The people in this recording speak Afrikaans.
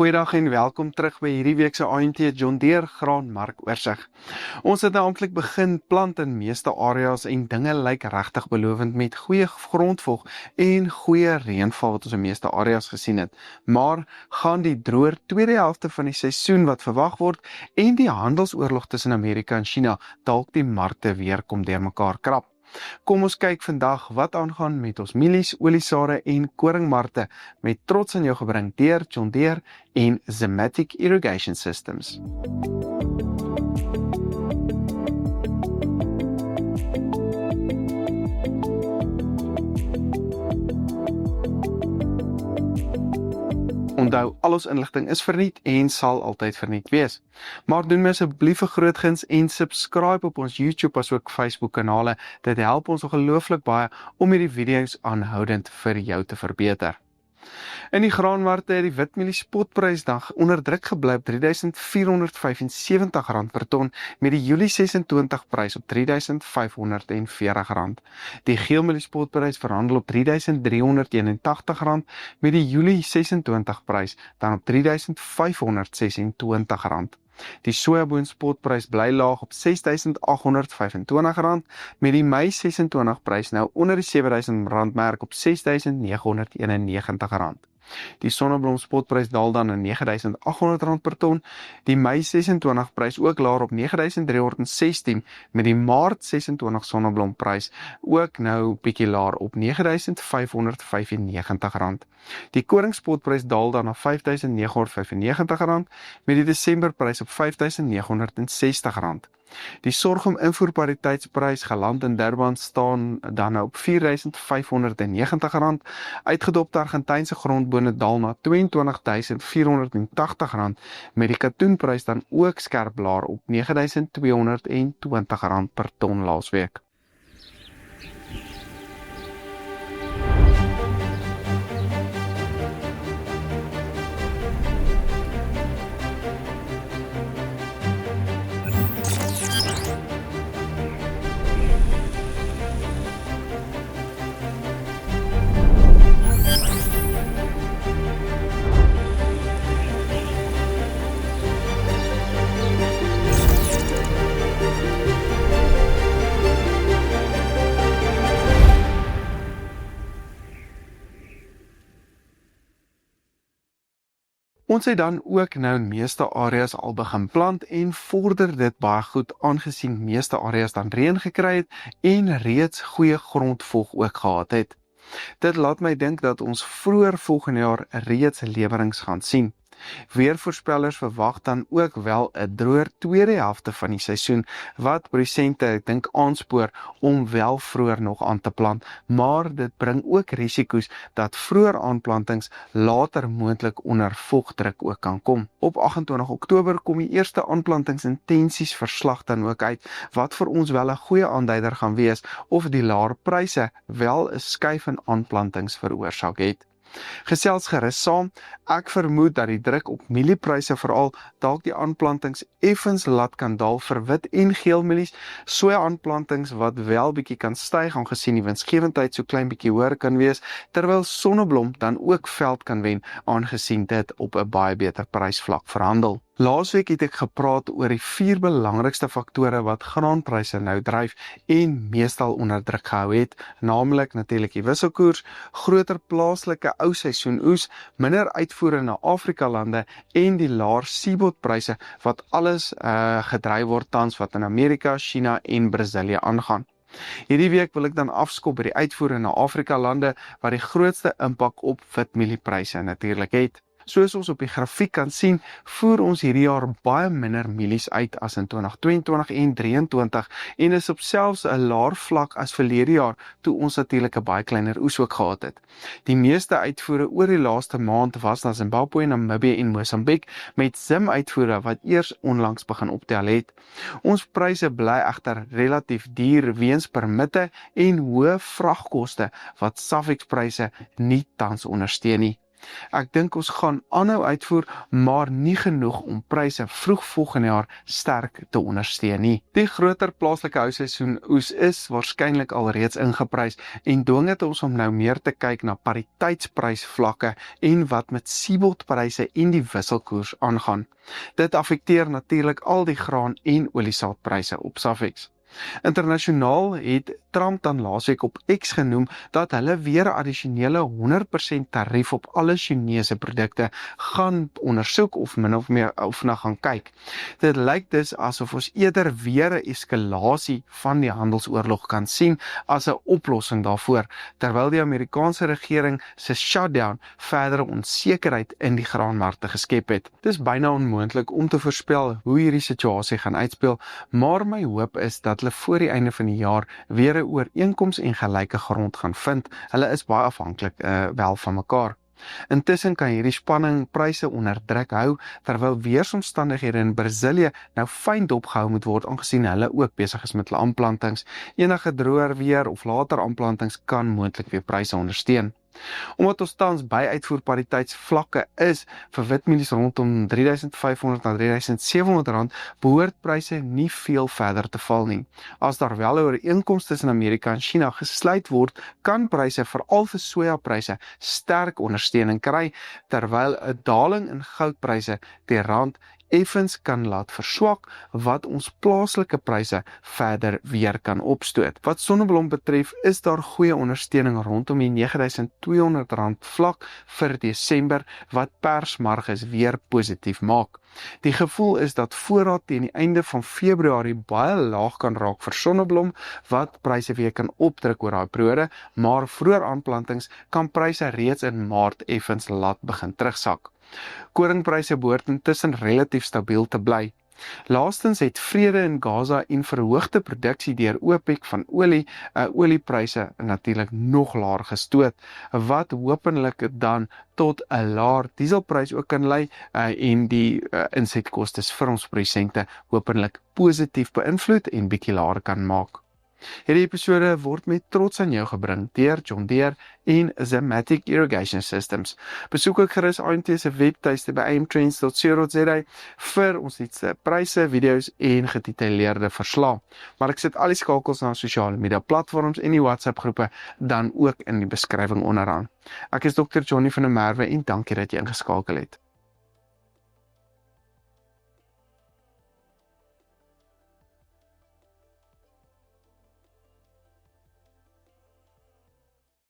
Goeiedag en welkom terug by hierdie week se AMT John Deere graanmarkoorsig. Ons het nou amptelik begin plant in meeste areas en dinge lyk regtig belovend met goeie grondvog en goeie reënval wat ons in meeste areas gesien het. Maar gaan die droër tweede helfte van die seisoen wat verwag word en die handelsoorlog tussen Amerika en China dalk die markte weer kom deurmekaar krap. Kom ons kyk vandag wat aangaan met ons mielies, oliesare en koringmarkte met trots aan jou gebring deur John Deere en Zematic Irrigation Systems. Onthou, al ons inligting is verniet en sal altyd verniet wees. Maar doen my asseblief 'n groot guns en subscribe op ons YouTube asook Facebook kanale. Dit help ons ongelooflik baie om hierdie video's aanhoudend vir jou te verbeter. In die graanmarkte het die witmielie spotprys dan onder druk gebly op R3.475 per ton met die Julie 26 prys op R3.540. Die geelmielie spotprys verhandel op R3.381 met die Julie 26 prys dan op R3.526. Die sojaboon spotprys bly laag op R6.825 met die Mei 26 prys nou onder die R7.000 merk op R6.991. Die sonneblom spotprys daal dan na R9.800 per ton, die Mei 26 prys ook laer op R9.316 met die Maart 26 sonneblomprys ook nou bietjie laer op R9.595. Die koringspotprys daal dan na R5.995 met die Desemberprys op R5.960. Die sorghum invoerpariteitsprys geland in Durban staan dan op R4.590. Uitgedopte Argentynse grondbone daal na R22.480 met die katoenprys dan ook skerp laer op R9.220 per ton laasweek. Ons het dan ook nou in meeste areas al begin plant en vorder dit baie goed aangesien meeste areas dan reën gekry het en reeds goeie grondvog ook gehad het. Dit laat my dink dat ons vroeër volgende jaar reeds lewerings gaan sien. Weervoorspellers verwag dan ook wel 'n droër tweede helfte van die seisoen wat produsente ek dink aanspoor om wel vroeër nog aan te plant, maar dit bring ook risiko's dat vroeër aanplantings later moontlik onder vogdruk ook kan kom. Op 28 Oktober kom die eerste aanplantingsintensies verslag dan ook uit wat vir ons wel 'n goeie aanduider gaan wees of die laer pryse wel 'n skuif in aanplantings veroorsaak het. Gesels gerus saam, ek vermoed dat die druk op mieliepryse veral dalk die aanplantings effens laat kan daal vir wit en geel mielies, soja aanplantings wat wel bietjie kan styg aangesien die winsgewendheid so klein bietjie hoër kan wees, terwyl sonneblom dan ook veld kan wen aangesien dit op 'n baie beter prysvlak verhandel. Laasweek het ek gepraat oor die 4 belangrikste faktore wat graanpryse nou dryf en meestal onder druk gehou het, naamlik natuurlik die wisselkoers, groter plaaslike ou seisoen oes, minder uitvoere na Afrika lande en die laer seebodpryse wat alles gedryf word tans wat in Amerika, China en Brasilië aangaan. Hierdie week wil ek dan afskop by die uitvoere na Afrika lande wat die grootste impak op witmieliepryse natuurlik het. Soos ons op die grafiek kan sien, voer ons hierdie jaar baie minder mielies uit as in 2022 en 2023 en is op selfs 'n laer vlak as verlede jaar toe ons natuurlik 'n baie kleiner oes ook gehad het. Die meeste uitvoere oor die laaste maand was na Zimbabwe, Namibië en Mosambiek met zim-uitvoere wat eers onlangs begin optel het. Ons pryse bly egter relatief duur weens permitte en hoë vragkoste wat SAFEX pryse nie tans ondersteun nie. Ek dink ons gaan aanhou uitvoer, maar nie genoeg om pryse vroeg volgende jaar sterk te ondersteun nie. Die groter plaaslike houseisoen oes is waarskynlik alreeds ingeprys en dwing dit ons om nou meer te kyk na pariteitsprysvlakke en wat met seaboardpryse en die wisselkoers aangaan. Dit affekteer natuurlik al die graan en oliesaadpryse op Safex. Internasionaal het Trump dan laasweek op X genoem dat hulle weer 'n addisionele 100% tarief op alle Chinese produkte gaan ondersoek of min of meer na gaan kyk. Dit lyk dus asof ons eerder weer 'n eskalasie van die handelsoorlog kan sien as 'n oplossing daarvoor, terwyl die Amerikaanse regering se shutdown verdere onsekerheid in die graanmarkte geskep het. Dis byna onmoontlik om te voorspel hoe hierdie situasie gaan uitspeel, maar my hoop is dat hulle voor die einde van die jaar weer 'n ooreenkoms en gelyke grond gaan vind. Hulle is baie afhanklik wel van mekaar. Intussen kan hierdie spanning pryse onder druk hou, terwyl weeromstandighede in Brasilië nou fyn dopgehou moet word, aangesien hulle ook besig is met hulle aanplantings. Enige droër weer of later aanplantings kan moontlik weer pryse ondersteun. Omdat ons tans by uitvoerpariteitsvlakke is vir witmielies rondom R3.500 na R3.700, behoort pryse nie veel verder te val nie. As daar wel 'n ooreenkoms tussen Amerika en China gesluit word, kan pryse veral vir sojapryse sterk ondersteuning kry, terwyl 'n daling in goudpryse die rand effens kan laat verswak, wat ons plaaslike pryse verder weer kan opstoot. Wat sonneblom betref, is daar goeie ondersteuning rondom die R9.200 vlak vir Desember, wat persmarges weer positief maak. Die gevoel is dat voorraad teen die einde van Februarie baie laag kan raak vir sonneblom, wat pryse weer kan opdruk oor daai periode, maar vroeër aanplantings kan pryse reeds in Maart effens laat begin terugsak. Koringpryse behoort intussen relatief stabiel te bly. Laastens het vrede in Gaza en verhoogde produksie deur OPEC van oliepryse natuurlik nog laer gestoot, wat hopelik dan tot 'n laer dieselprys ook kan lei en die insetkostes vir ons produsente hopelik positief beïnvloed en bietjie laer kan maak. Hierdie episode word met trots aan jou gebring deur John Deere en Zematic Irrigation Systems. Besoek ook gerus AMT se webtuiste by amtrends.co.za vir ons nuutste pryse, video's en gedetailleerde verslae. Maar ek sit al die skakels na sosiale media platforms en die WhatsApp groepe dan ook in die beskrywing onderaan. Ek is Dr. Johnny van der Merwe en dankie dat jy ingeskakel het.